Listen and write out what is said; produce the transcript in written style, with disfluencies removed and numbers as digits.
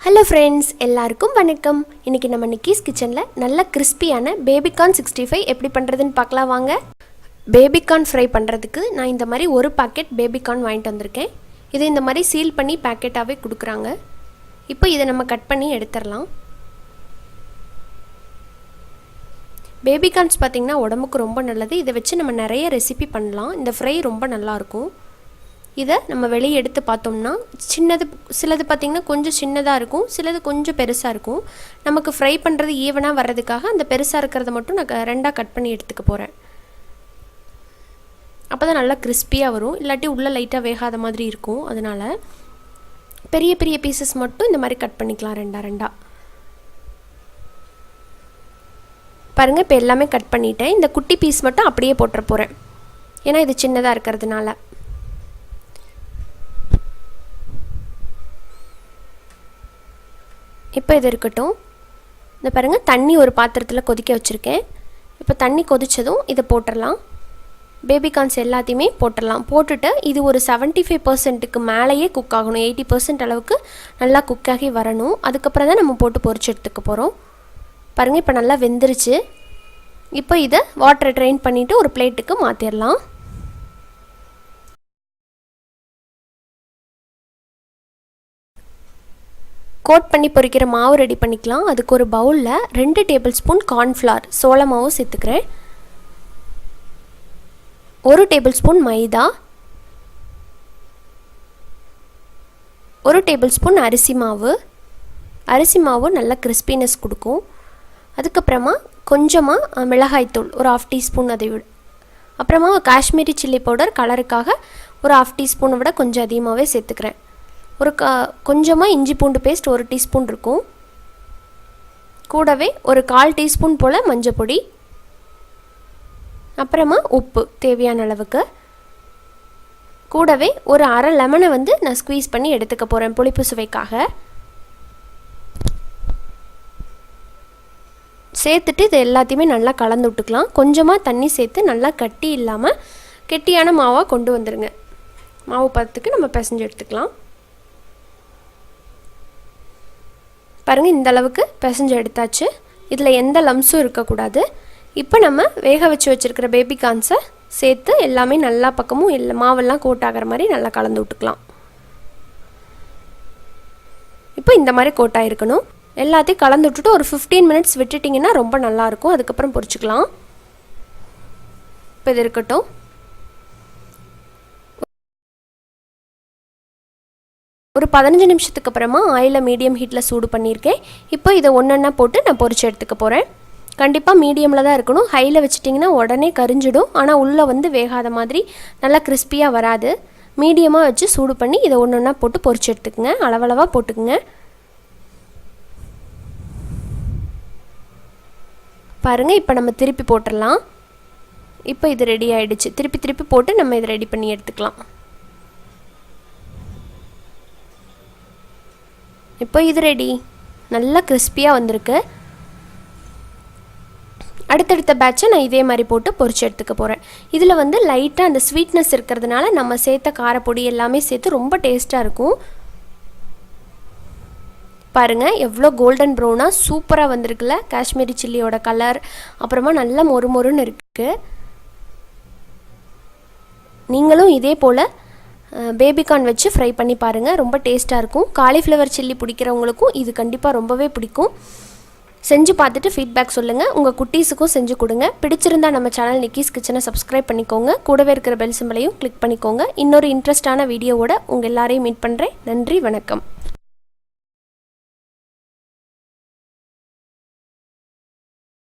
Hello friends, எல்லாருக்கும் வணக்கம். இன்றைக்கி நம்ம நிக்கிஸ் கிச்சனில் நல்ல கிறிஸ்பியான பேபிகார்ன் 65 எப்படி பண்ணுறதுன்னு பார்க்கலாம் வாங்க. பேபிகார்ன் ஃப்ரை பண்ணுறதுக்கு நான் இந்த மாதிரி ஒரு பாக்கெட் பேபிகார்ன் வாங்கிட்டு வந்திருக்கேன். இதை இந்த மாதிரி சீல் பண்ணி பேக்கெட்டாகவே கொடுக்குறாங்க. இப்போ இதை நம்ம கட் பண்ணி எடுத்துடலாம். பேபிகார்ன்ஸ் பார்த்திங்கன்னா உடம்புக்கு ரொம்ப நல்லது. இதை வச்சு நம்ம நிறைய ரெசிபி பண்ணலாம். இந்த ஃப்ரை ரொம்ப நல்லாயிருக்கும். இதை நம்ம வெளியே எடுத்து பார்த்தோம்னா சிலது பார்த்திங்கன்னா கொஞ்சம் சின்னதாக இருக்கும், சிலது கொஞ்சம் பெருசாக இருக்கும். நமக்கு ஃப்ரை பண்ணுறது ஈவனாக வர்றதுக்காக அந்த பெருசாக இருக்கிறத மட்டும் நான் ரெண்டாக கட் பண்ணி எடுத்துக்க போகிறேன். அப்போ தான் நல்லா கிறிஸ்பியாக வரும். இல்லாட்டி உள்ளே லைட்டாக வேகாத மாதிரி இருக்கும். அதனால் பெரிய பெரிய பீசஸ் மட்டும் இந்த மாதிரி கட் பண்ணிக்கலாம் ரெண்டாக. பாருங்கள், இப்போ எல்லாமே கட் பண்ணிட்டேன். இந்த குட்டி பீஸ் மட்டும் அப்படியே போட்டுற போகிறேன், ஏன்னா இது சின்னதாக இருக்கிறதுனால. இப்போ இது இருக்கட்டும். இந்த பாருங்கள், தண்ணி ஒரு பாத்திரத்தில் கொதிக்க வச்சுருக்கேன். இப்போ தண்ணி கொதித்ததும் இதை போட்டுடலாம். பேபிகார்ன்ஸ் எல்லாத்தையுமே போட்டுடலாம். போட்டுட்டு இது ஒரு 75% மேலேயே குக் ஆகணும். 80% அளவுக்கு நல்லா குக்காகி வரணும். அதுக்கப்புறம் தான் நம்ம போட்டு பொரிச்சு எடுத்துக்க போகிறோம். பாருங்கள், இப்போ நல்லா வெந்துருச்சு. இப்போ இதை வாட்டரை ட்ரெயின் பண்ணிவிட்டு ஒரு பிளேட்டுக்கு மாற்றிடலாம். கோட் பண்ணி பொரிக்கிற மாவு ரெடி பண்ணிக்கலாம். அதுக்கு ஒரு பவுலில் 2 டேபிள் ஸ்பூன் கார்ன்ஃப்ளவர் சோள மாவு சேர்த்துக்கிறேன். 1 டேபிள் ஸ்பூன் மைதா, 1 டேபிள் ஸ்பூன் அரிசி மாவு நல்லா கிறிஸ்பினஸ் கொடுக்கும். அதுக்கப்புறமா கொஞ்சமாக மிளகாய்த்தூள் ஒரு 1/2 டீஸ்பூன், அதை விட அப்புறமா காஷ்மீரி சில்லி பவுடர் கலருக்காக ஒரு 1/2 டீஸ்பூனை விட கொஞ்சம் அதிகமாகவே சேர்த்துக்கிறேன். கொஞ்சமாக இஞ்சி பூண்டு பேஸ்ட் 1 டீஸ்பூன் இருக்கும். கூடவே ஒரு 1/4 டீஸ்பூன் போல் மஞ்சள் பொடி, அப்புறமா உப்பு தேவையான அளவுக்கு. கூடவே ஒரு அரை லெமனை நான் ஸ்குவீஸ் பண்ணி எடுத்துக்க போகிறேன் புளிப்பு சுவைக்காக. சேர்த்துட்டு இது எல்லாத்தையுமே நல்லா கலந்து விட்டுக்கலாம். கொஞ்சமாக தண்ணி சேர்த்து நல்லா கட்டி இல்லாமல் கெட்டியான மாவாக கொண்டு வந்துடுங்க. மாவு பதத்துக்கு நம்ம பிசைஞ்சு எடுத்துக்கலாம். பாருங்கள், இந்த அளவுக்கு பிசைஞ்சு எடுத்தாச்சு. இதில் எந்த லம்ஸும் இருக்கக்கூடாது. இப்போ நம்ம வேக வச்சு வச்சுருக்கிற பேபிகார்ன்ஸை சேர்த்து எல்லாமே நல்லா பக்கமும் மாவெல்லாம் கோட் ஆகிற மாதிரி நல்லா கலந்து விட்டுக்கலாம். இப்போ இந்த மாதிரி கோட் ஆகிருக்கணும். எல்லாத்தையும் கலந்து விட்டுட்டு ஒரு 15 மினிட்ஸ் விட்டுட்டிங்கன்னா ரொம்ப நல்லாயிருக்கும். அதுக்கப்புறம் பொரிச்சுக்கலாம். இப்போ இது இருக்கட்டும். ஒரு 15 நிமிஷத்துக்கு அப்புறமா ஆயிலை மீடியம் ஹீட்டில் சூடு பண்ணியிருக்கேன். இப்போ இதை ஒன்றா போட்டு நான் பொரிச்சு எடுத்துக்க போகிறேன். கண்டிப்பாக மீடியமில் தான் இருக்கணும். ஹையில் வச்சிட்டிங்கன்னா உடனே கரிஞ்சிடும். ஆனால் உள்ளே வேகாத மாதிரி நல்லா கிறிஸ்பியாக வராது. மீடியமாக வச்சு சூடு பண்ணி இதை ஒன்றா போட்டு பொரிச்சு எடுத்துக்குங்க. அளவளவாக போட்டுக்குங்க. பாருங்கள், இப்போ நம்ம திருப்பி போட்டுடலாம். இப்போ இது ரெடி ஆகிடுச்சு. திருப்பி போட்டு நம்ம இதை ரெடி பண்ணி எடுத்துக்கலாம். இப்போ இது ரெடி. நல்லா கிறிஸ்பியாக வந்திருக்கு. அடுத்தடுத்த பேட்சை நான் இதே மாதிரி போட்டு பொரிச்சு எடுத்துக்க போகிறேன். இதில் லைட்டாக அந்த ஸ்வீட்னஸ் இருக்கிறதுனால நம்ம சேர்த்த காரப்பொடி எல்லாமே சேர்த்து ரொம்ப டேஸ்ட்டாக இருக்கும். பாருங்கள், எவ்வளோ கோல்டன் ப்ரௌனாக சூப்பராக வந்திருக்குல்ல. காஷ்மீரி சில்லியோட கலர், அப்புறமா நல்லா மொறுமொறுன்னு இருக்குது. நீங்களும் இதே போல் பேபிகார்ன் வச்சு ஃப்ரை பண்ணி பாருங்கள். ரொம்ப டேஸ்ட்டாக இருக்கும். காலிஃப்ளவர் சில்லி பிடிக்கிறவங்களுக்கும் இது கண்டிப்பாக ரொம்பவே பிடிக்கும். செஞ்சு பார்த்துட்டு ஃபீட்பேக் சொல்லுங்கள். உங்கள் குட்டீஸுக்கும் செஞ்சு கொடுங்க. பிடிச்சிருந்தா நம்ம சேனல் நிக்கிஸ் கிச்சனை சப்ஸ்கிரைப் பண்ணிக்கோங்க. கூடவே இருக்கிற பெல் சிம்பலையும் கிளிக் பண்ணிக்கோங்க. இன்னொரு இன்ட்ரெஸ்டான வீடியோவோட உங்கள் எல்லாரையும் மீட் பண்ணுறேன். நன்றி, வணக்கம்.